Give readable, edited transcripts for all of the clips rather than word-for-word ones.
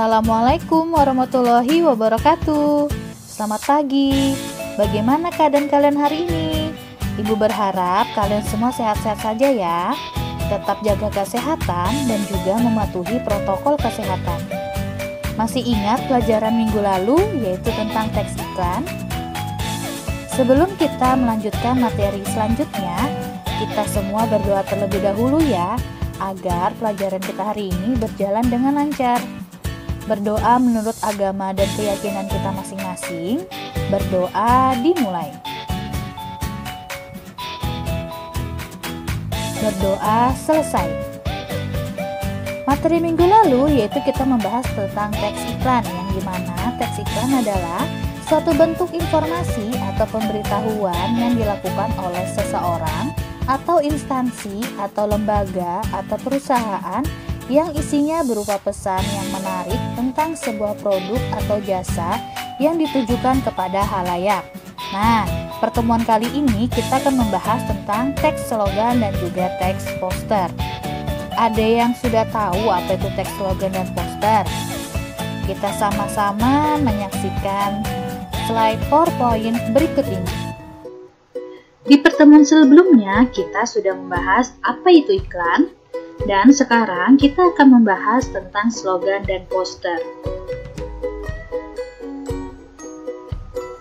Assalamualaikum warahmatullahi wabarakatuh. Selamat pagi. Bagaimana keadaan kalian hari ini? Ibu berharap kalian semua sehat-sehat saja ya. Tetap jaga kesehatan dan juga mematuhi protokol kesehatan. Masih ingat pelajaran minggu lalu yaitu tentang teks iklan? Sebelum kita melanjutkan materi selanjutnya, kita semua berdoa terlebih dahulu ya, agar pelajaran kita hari ini berjalan dengan lancar. Berdoa menurut agama dan keyakinan kita masing-masing. Berdoa dimulai. Berdoa selesai. Materi minggu lalu yaitu kita membahas tentang teks iklan, yang dimana teks iklan adalah suatu bentuk informasi atau pemberitahuan yang dilakukan oleh seseorang atau instansi atau lembaga atau perusahaan yang isinya berupa pesan yang menarik tentang sebuah produk atau jasa yang ditujukan kepada halayak. Nah, pertemuan kali ini kita akan membahas tentang teks slogan dan juga teks poster. Ada yang sudah tahu apa itu teks slogan dan poster? Kita sama-sama menyaksikan slide PowerPoint berikut ini. Di pertemuan sebelumnya, kita sudah membahas apa itu iklan, dan sekarang kita akan membahas tentang slogan dan poster.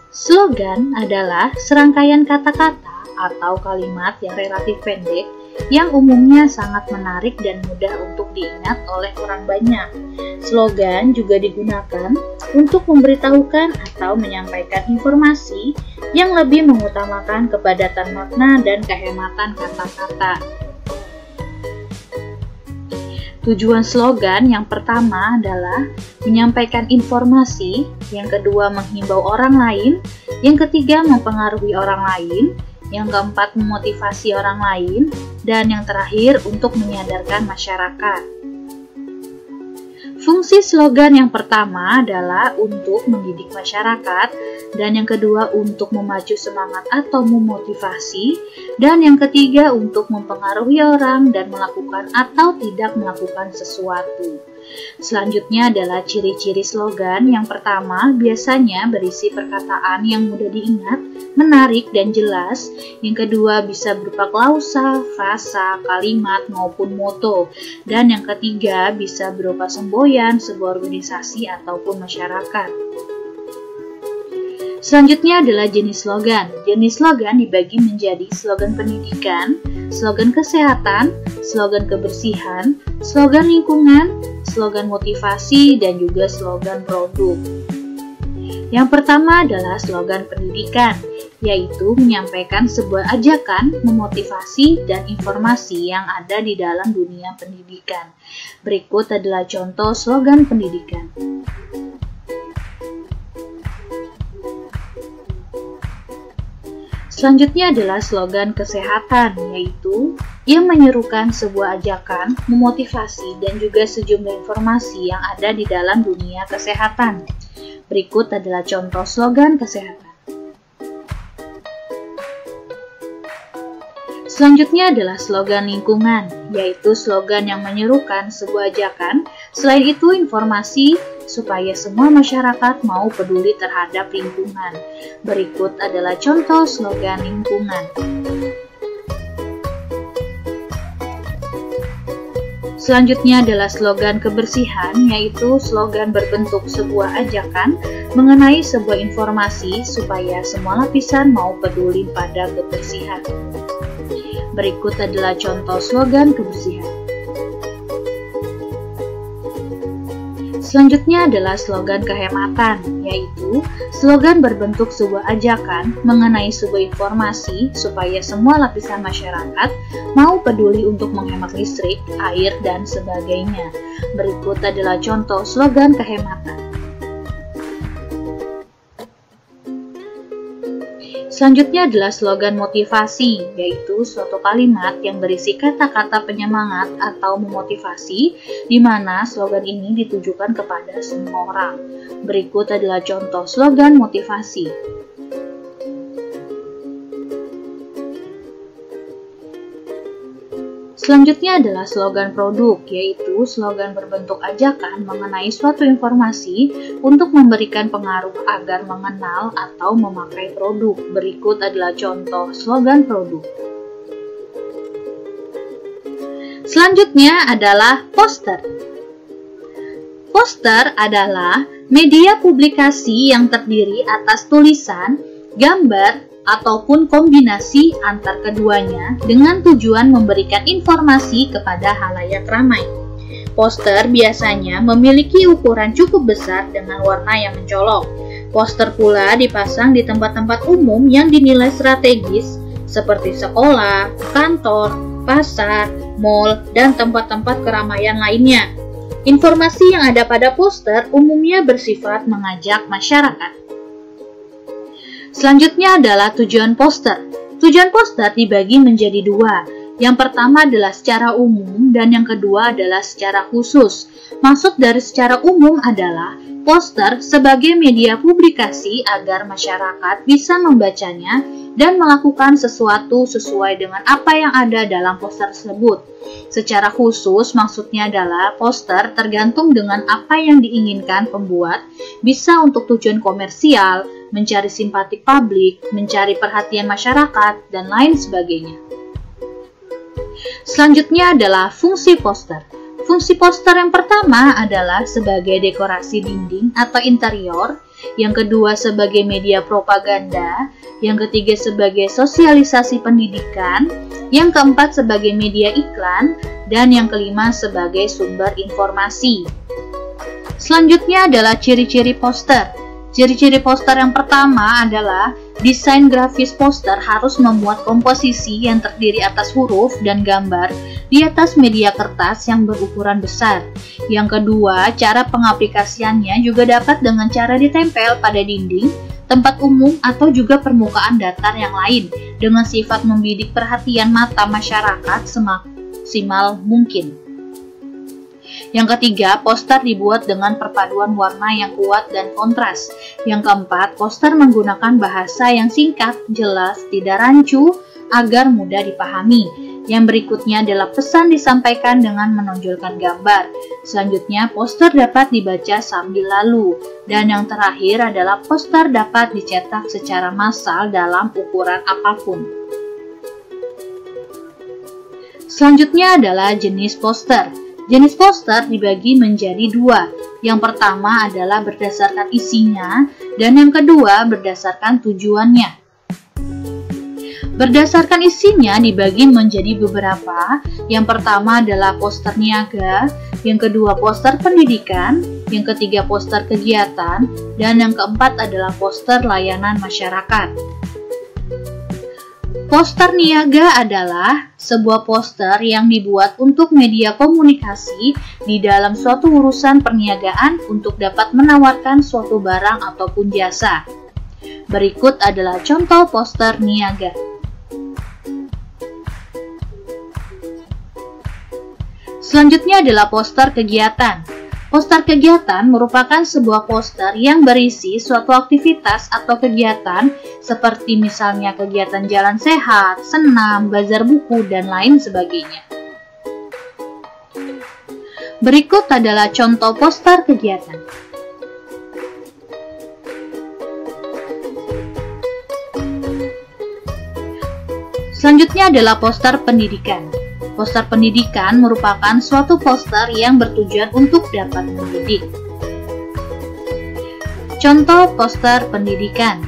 Slogan adalah serangkaian kata-kata atau kalimat yang relatif pendek yang umumnya sangat menarik dan mudah untuk diingat oleh orang banyak. Slogan juga digunakan untuk memberitahukan atau menyampaikan informasi yang lebih mengutamakan kepadatan makna dan kehematan kata-kata. Tujuan slogan yang pertama adalah menyampaikan informasi, yang kedua menghimbau orang lain, yang ketiga mempengaruhi orang lain, yang keempat memotivasi orang lain, dan yang terakhir untuk menyadarkan masyarakat. Fungsi slogan yang pertama adalah untuk mendidik masyarakat, dan yang kedua untuk memacu semangat atau memotivasi, dan yang ketiga untuk mempengaruhi orang dan melakukan atau tidak melakukan sesuatu. Selanjutnya adalah ciri-ciri slogan. Yang pertama biasanya berisi perkataan yang mudah diingat, menarik dan jelas. Yang kedua bisa berupa klausa, frasa, kalimat maupun moto. Dan yang ketiga bisa berupa semboyan sebuah organisasi ataupun masyarakat. Selanjutnya adalah jenis slogan. Jenis slogan dibagi menjadi slogan pendidikan, slogan kesehatan, slogan kebersihan, slogan lingkungan, slogan motivasi, dan juga slogan produk. Yang pertama adalah slogan pendidikan, yaitu menyampaikan sebuah ajakan, memotivasi, dan informasi yang ada di dalam dunia pendidikan. Berikut adalah contoh slogan pendidikan. Selanjutnya adalah slogan kesehatan, yaitu yang menyerukan sebuah ajakan, memotivasi, dan juga sejumlah informasi yang ada di dalam dunia kesehatan. Berikut adalah contoh slogan kesehatan. Selanjutnya adalah slogan lingkungan, yaitu slogan yang menyerukan sebuah ajakan, selain itu informasi supaya semua masyarakat mau peduli terhadap lingkungan. Berikut adalah contoh slogan lingkungan. Selanjutnya adalah slogan kebersihan, yaitu slogan berbentuk sebuah ajakan mengenai sebuah informasi supaya semua lapisan mau peduli pada kebersihan. Berikut adalah contoh slogan kebersihan. Selanjutnya adalah slogan kehematan, yaitu slogan berbentuk sebuah ajakan mengenai sebuah informasi supaya semua lapisan masyarakat mau peduli untuk menghemat listrik, air, dan sebagainya. Berikut adalah contoh slogan kehematan. Selanjutnya adalah slogan motivasi, yaitu suatu kalimat yang berisi kata-kata penyemangat atau memotivasi, di mana slogan ini ditujukan kepada semua orang. Berikut adalah contoh slogan motivasi. Selanjutnya adalah slogan produk, yaitu slogan berbentuk ajakan mengenai suatu informasi untuk memberikan pengaruh agar mengenal atau memakai produk. Berikut adalah contoh slogan produk. Selanjutnya adalah poster. Poster adalah media publikasi yang terdiri atas tulisan, gambar, ataupun kombinasi antar keduanya dengan tujuan memberikan informasi kepada halayak ramai. Poster biasanya memiliki ukuran cukup besar dengan warna yang mencolok. Poster pula dipasang di tempat-tempat umum yang dinilai strategis seperti sekolah, kantor, pasar, mal, dan tempat-tempat keramaian lainnya. Informasi yang ada pada poster umumnya bersifat mengajak masyarakat. Selanjutnya adalah tujuan poster. Tujuan poster dibagi menjadi dua. Yang pertama adalah secara umum dan yang kedua adalah secara khusus. Maksud dari secara umum adalah poster sebagai media publikasi agar masyarakat bisa membacanya dan melakukan sesuatu sesuai dengan apa yang ada dalam poster tersebut. Secara khusus maksudnya adalah poster tergantung dengan apa yang diinginkan pembuat, bisa untuk tujuan komersial, mencari simpati publik, mencari perhatian masyarakat, dan lain sebagainya. Selanjutnya adalah fungsi poster. Fungsi poster yang pertama adalah sebagai dekorasi dinding atau interior, yang kedua sebagai media propaganda, yang ketiga sebagai sosialisasi pendidikan, yang keempat sebagai media iklan, dan yang kelima sebagai sumber informasi. Selanjutnya adalah ciri-ciri poster. Ciri-ciri poster yang pertama adalah desain grafis poster harus memuat komposisi yang terdiri atas huruf dan gambar di atas media kertas yang berukuran besar. Yang kedua, cara pengaplikasiannya juga dapat dengan cara ditempel pada dinding, tempat umum, atau juga permukaan datar yang lain dengan sifat membidik perhatian mata masyarakat semaksimal mungkin. Yang ketiga, poster dibuat dengan perpaduan warna yang kuat dan kontras. Yang keempat, poster menggunakan bahasa yang singkat, jelas, tidak rancu, agar mudah dipahami. Yang berikutnya adalah pesan disampaikan dengan menonjolkan gambar. Selanjutnya, poster dapat dibaca sambil lalu. Dan yang terakhir adalah poster dapat dicetak secara massal dalam ukuran apapun. Selanjutnya adalah jenis poster. Jenis poster dibagi menjadi dua. Yang pertama adalah berdasarkan isinya, dan yang kedua berdasarkan tujuannya. Berdasarkan isinya dibagi menjadi beberapa. Yang pertama adalah poster niaga, yang kedua poster pendidikan, yang ketiga poster kegiatan, dan yang keempat adalah poster layanan masyarakat. Poster niaga adalah sebuah poster yang dibuat untuk media komunikasi di dalam suatu urusan perniagaan untuk dapat menawarkan suatu barang ataupun jasa. Berikut adalah contoh poster niaga. Selanjutnya adalah poster kegiatan. Poster kegiatan merupakan sebuah poster yang berisi suatu aktivitas atau kegiatan seperti misalnya kegiatan jalan sehat, senam, bazar buku, dan lain sebagainya. Berikut adalah contoh poster kegiatan. Selanjutnya adalah poster pendidikan. Poster pendidikan merupakan suatu poster yang bertujuan untuk dapat mendidik. Contoh poster pendidikan.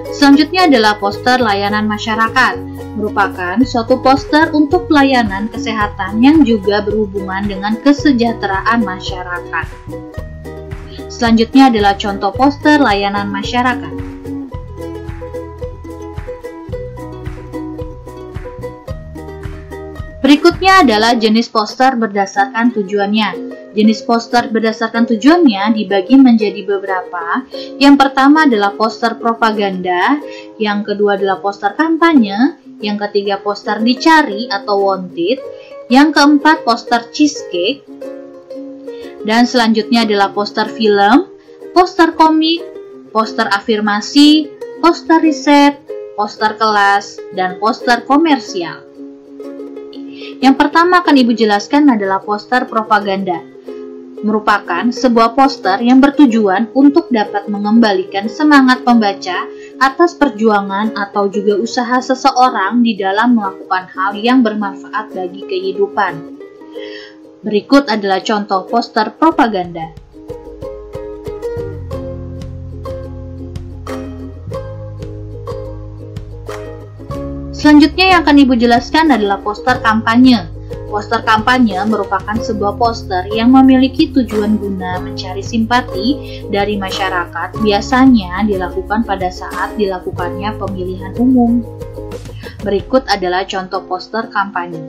Selanjutnya adalah poster layanan masyarakat. Merupakan suatu poster untuk pelayanan kesehatan yang juga berhubungan dengan kesejahteraan masyarakat. Selanjutnya adalah contoh poster layanan masyarakat. Berikutnya adalah jenis poster berdasarkan tujuannya. Jenis poster berdasarkan tujuannya dibagi menjadi beberapa. Yang pertama adalah poster propaganda, yang kedua adalah poster kampanye, yang ketiga poster dicari atau wanted, yang keempat poster cheesecake, dan selanjutnya adalah poster film, poster komik, poster afirmasi, poster riset, poster kelas, dan poster komersial. Yang pertama akan Ibu jelaskan adalah poster propaganda. Merupakan sebuah poster yang bertujuan untuk dapat mengembalikan semangat pembaca atas perjuangan atau juga usaha seseorang di dalam melakukan hal yang bermanfaat bagi kehidupan. Berikut adalah contoh poster propaganda. Selanjutnya yang akan Ibu jelaskan adalah poster kampanye. Poster kampanye merupakan sebuah poster yang memiliki tujuan guna mencari simpati dari masyarakat, biasanya dilakukan pada saat dilakukannya pemilihan umum. Berikut adalah contoh poster kampanye.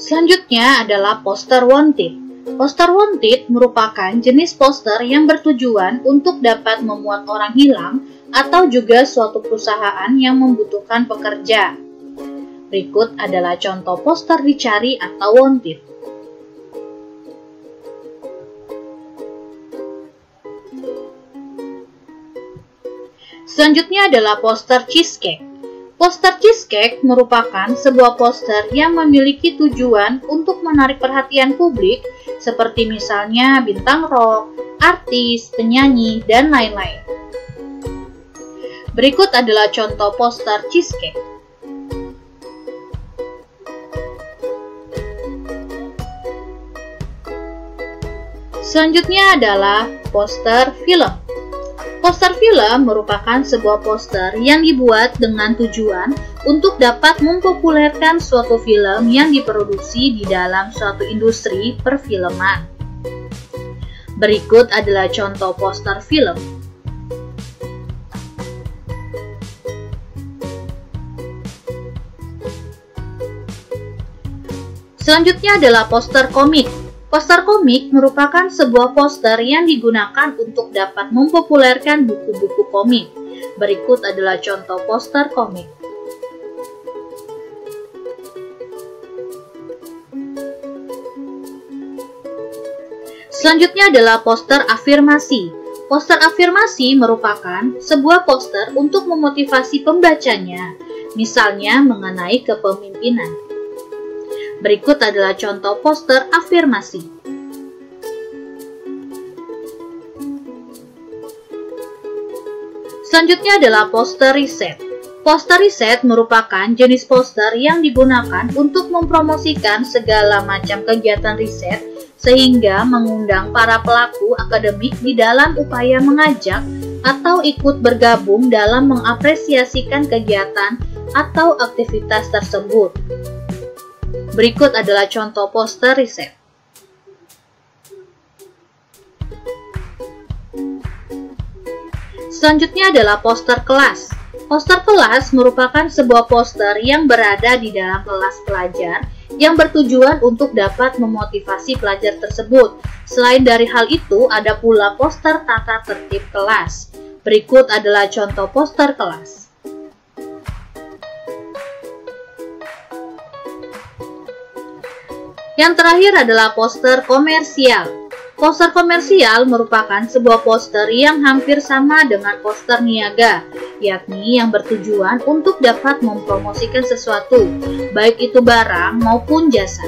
Selanjutnya adalah poster wanted. Poster wanted merupakan jenis poster yang bertujuan untuk dapat memuat orang hilang atau juga suatu perusahaan yang membutuhkan pekerja. Berikut adalah contoh poster dicari atau wanted. Selanjutnya adalah poster cheesecake. Poster cheesecake merupakan sebuah poster yang memiliki tujuan untuk menarik perhatian publik, seperti misalnya bintang rock, artis, penyanyi, dan lain-lain. Berikut adalah contoh poster cheesecake. Selanjutnya adalah poster film. Poster film merupakan sebuah poster yang dibuat dengan tujuan untuk dapat mempopulerkan suatu film yang diproduksi di dalam suatu industri perfilman. Berikut adalah contoh poster film. Selanjutnya adalah poster komik. Poster komik merupakan sebuah poster yang digunakan untuk dapat mempopulerkan buku-buku komik. Berikut adalah contoh poster komik. Selanjutnya adalah poster afirmasi. Poster afirmasi merupakan sebuah poster untuk memotivasi pembacanya, misalnya mengenai kepemimpinan. Berikut adalah contoh poster afirmasi. Selanjutnya adalah poster riset. Poster riset merupakan jenis poster yang digunakan untuk mempromosikan segala macam kegiatan riset sehingga mengundang para pelaku akademik di dalam upaya mengajak atau ikut bergabung dalam mengapresiasikan kegiatan atau aktivitas tersebut. Berikut adalah contoh poster riset. Selanjutnya adalah poster kelas. Poster kelas merupakan sebuah poster yang berada di dalam kelas pelajar yang bertujuan untuk dapat memotivasi pelajar tersebut. Selain dari hal itu, ada pula poster tata tertib kelas. Berikut adalah contoh poster kelas. Yang terakhir adalah poster komersial. Poster komersial merupakan sebuah poster yang hampir sama dengan poster niaga, yakni yang bertujuan untuk dapat mempromosikan sesuatu, baik itu barang maupun jasa.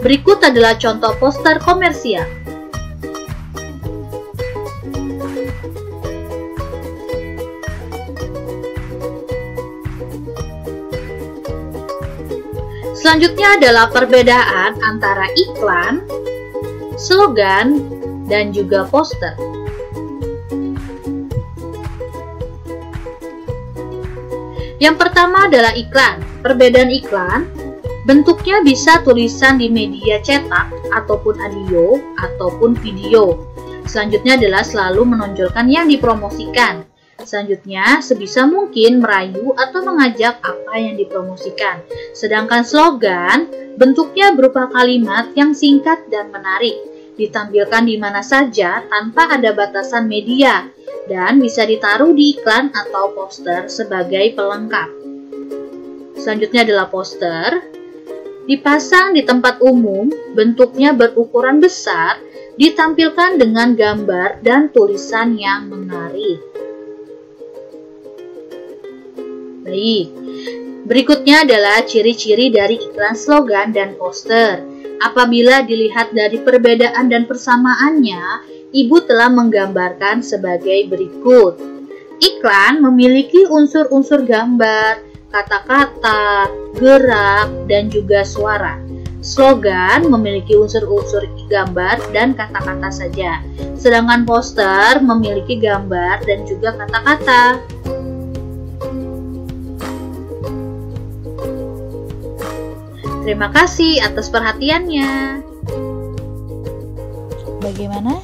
Berikut adalah contoh poster komersial. Selanjutnya adalah perbedaan antara iklan, slogan, dan juga poster. Yang pertama adalah iklan. Perbedaan iklan, bentuknya bisa tulisan di media cetak, ataupun audio, ataupun video. Selanjutnya adalah selalu menonjolkan yang dipromosikan. Selanjutnya, sebisa mungkin merayu atau mengajak apa yang dipromosikan. Sedangkan slogan, bentuknya berupa kalimat yang singkat dan menarik, ditampilkan di mana saja tanpa ada batasan media, dan bisa ditaruh di iklan atau poster sebagai pelengkap. Selanjutnya adalah poster. Dipasang di tempat umum, bentuknya berukuran besar, ditampilkan dengan gambar dan tulisan yang menarik. Baik, berikutnya adalah ciri-ciri dari iklan, slogan, dan poster. Apabila dilihat dari perbedaan dan persamaannya, Ibu telah menggambarkan sebagai berikut. Iklan memiliki unsur-unsur gambar, kata-kata, gerak, dan juga suara. Slogan memiliki unsur-unsur gambar dan kata-kata saja. Sedangkan poster memiliki gambar dan juga kata-kata. Terima kasih atas perhatiannya. Bagaimana?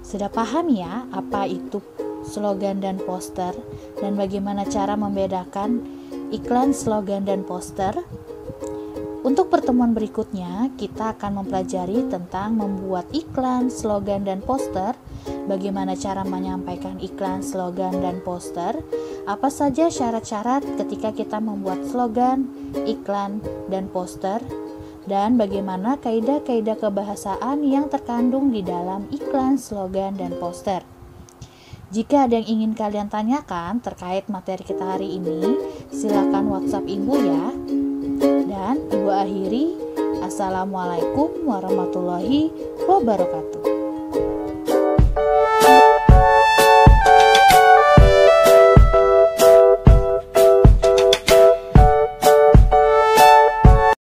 Sudah paham ya apa itu slogan dan poster, dan bagaimana cara membedakan iklan, slogan, dan poster? Untuk pertemuan berikutnya, kita akan mempelajari tentang membuat iklan, slogan, dan poster, bagaimana cara menyampaikan iklan, slogan, dan poster, apa saja syarat-syarat ketika kita membuat slogan, iklan, dan poster, dan bagaimana kaidah-kaidah kebahasaan yang terkandung di dalam iklan, slogan, dan poster. Jika ada yang ingin kalian tanyakan terkait materi kita hari ini, silakan WhatsApp Ibu ya. Dan Ibu akhiri, Assalamualaikum warahmatullahi wabarakatuh.